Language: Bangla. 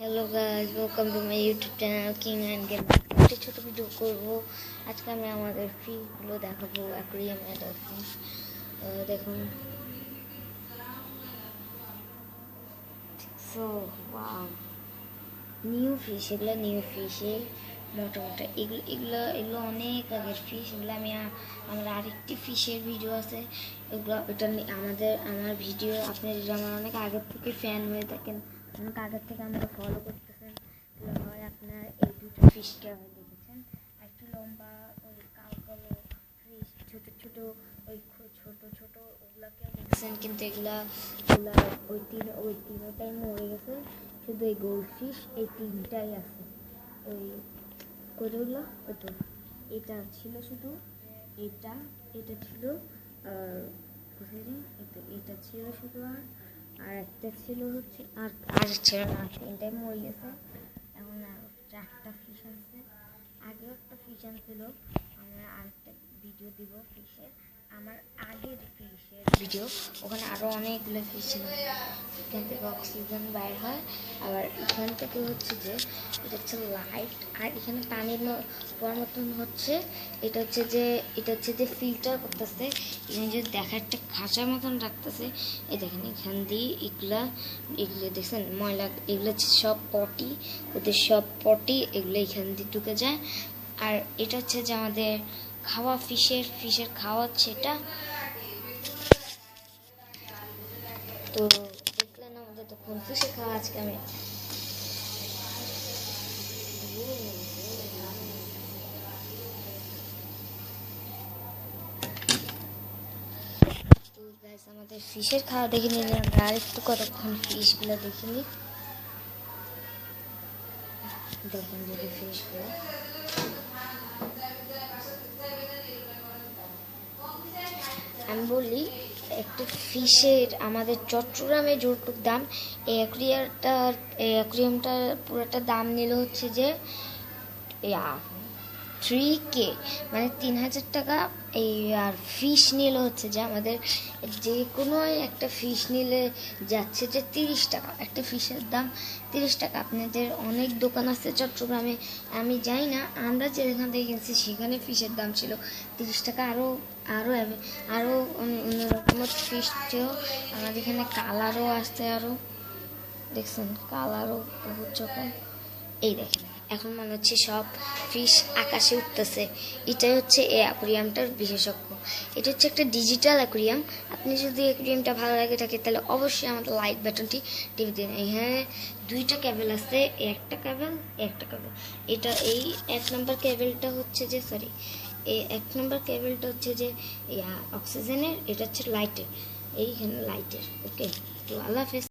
Hello guys, welcome to my YouTube channel king and game. ছোট ভিডিও করবো আজকে। আমি আমাদের ফিশগুলো দেখাবো, অ্যাকুয়ারিয়ামের ফিশ। দেখুন, সো ওয়াও, নিউ ফিশ। এগুলো নিউ ফিশে মোটা মোটা, এগুলো অনেক আগের ফিশ। এগুলো আমার আরেকটি ফিশের ভিডিও আছে, এটা আমার ভিডিও আপনি আমার অনেক আগের থেকে ফ্যান হয়ে থাকেন, অনেক আগের থেকে আমাকে ফলো করতেছেন, হয় আপনার এই দুটো ফিশকে আমি দেখেছেন। একটু লম্বা ওই কালো কালো ফিশ, ছোট ওগুলাকে দেখছেন, কিন্তু এগুলা ওই তিনটাই মরে গেছে। শুধু এই গোল্ড ফিশ এই তিনটাই আছে। ওই কতগুলো, ওই তো এটা ছিল, শুধু এটা ছিল, আর এটা ছিল শুধু, আর একটা ছিল হচ্ছে, আর ছিল না, তিনটাই মরে গেছে। এখন আর চারটা ফিশ আছে। আগেও একটা ফিশ আনছিল, আমরা আরেকটা ভিডিও দিব ফিশের, আমার আগের ফিশের ভিডিও। ওখানে আরও অনেকগুলো ফিশ ছিল। এখান থেকে অক্সিজেন বাইর হয়, আবার এখান থেকে হচ্ছে যে এটা হচ্ছে লাইট, আর এখানে পানির পর মতন হচ্ছে। এটা হচ্ছে যে ফিল্টার করতেছে। এখানে যে দেখা একটা খাঁচার মতন রাখতেছে। এই দেখেন, এখান দিয়ে এগুলো দেখছেন ময়লা, এগুলো হচ্ছে সব পটি, ওদের সব পটি এগুলো এখান দিয়ে ঢুকে যায়। আর এটা হচ্ছে যে আমাদের খাওয়া ফিশের খাওয়া হচ্ছে এটা। তো দেখলেন আমাদের তখন ফিশের খাওয়া। আজকে আমি আমাদের ফিশের খাওয়া দেখে নিলে আমরা আরেকটু কতক্ষণ ফিশগুলো দেখে নিই। দেখুন যদি ফিশগুলো, আমি বলি একটা ফিশের আমাদের চট্টগ্রামে যতটুকু দাম, এই অ্যাকুয়ারিয়ামটার পুরোটা দাম নিল হচ্ছে যে 3K, মানে 3,000 টাকা। এই আর ফিশ নিলে হচ্ছে যে আমাদের যে কোনো একটা ফিশ নিলে যাচ্ছে যে 30 টাকা। একটা ফিশের দাম 30 টাকা। আপনাদের অনেক দোকান আছে চট্টগ্রামে, আমি যাই না, আমরা যেখান থেকে কিনছি সেখানে ফিশের দাম ছিল 30 টাকা। আরও অন্যরকমের ফিশ ছিল আমাদের এখানে। কালারও আসছে, আরও দেখছেন কালারও বহুত রকম। এই দেখেন, এখন মনে হচ্ছে সব ফিশ আকাশে উঠতেছে। এটাই হচ্ছে এই অ্যাকুয়ারিয়ামটার বিশেষজ্ঞ। এটা হচ্ছে একটা ডিজিটাল অ্যাকুয়ারিয়াম। আপনি যদি অ্যাকুয়ারিয়ামটা ভালো লাগে থাকে তাহলে অবশ্যই আমাদের লাইক বাটনটি টিপে দিন। এখানে দুইটা কেবল আছে, একটা কেবল। এটা এই 1 নম্বর কেবলটা হচ্ছে যে এই 1 নম্বর কেবলটা হচ্ছে যে অক্সিজেনের, এটা হচ্ছে লাইটের, এইখানে লাইটের। ওকে, তো আল্লাহ হাফেজ।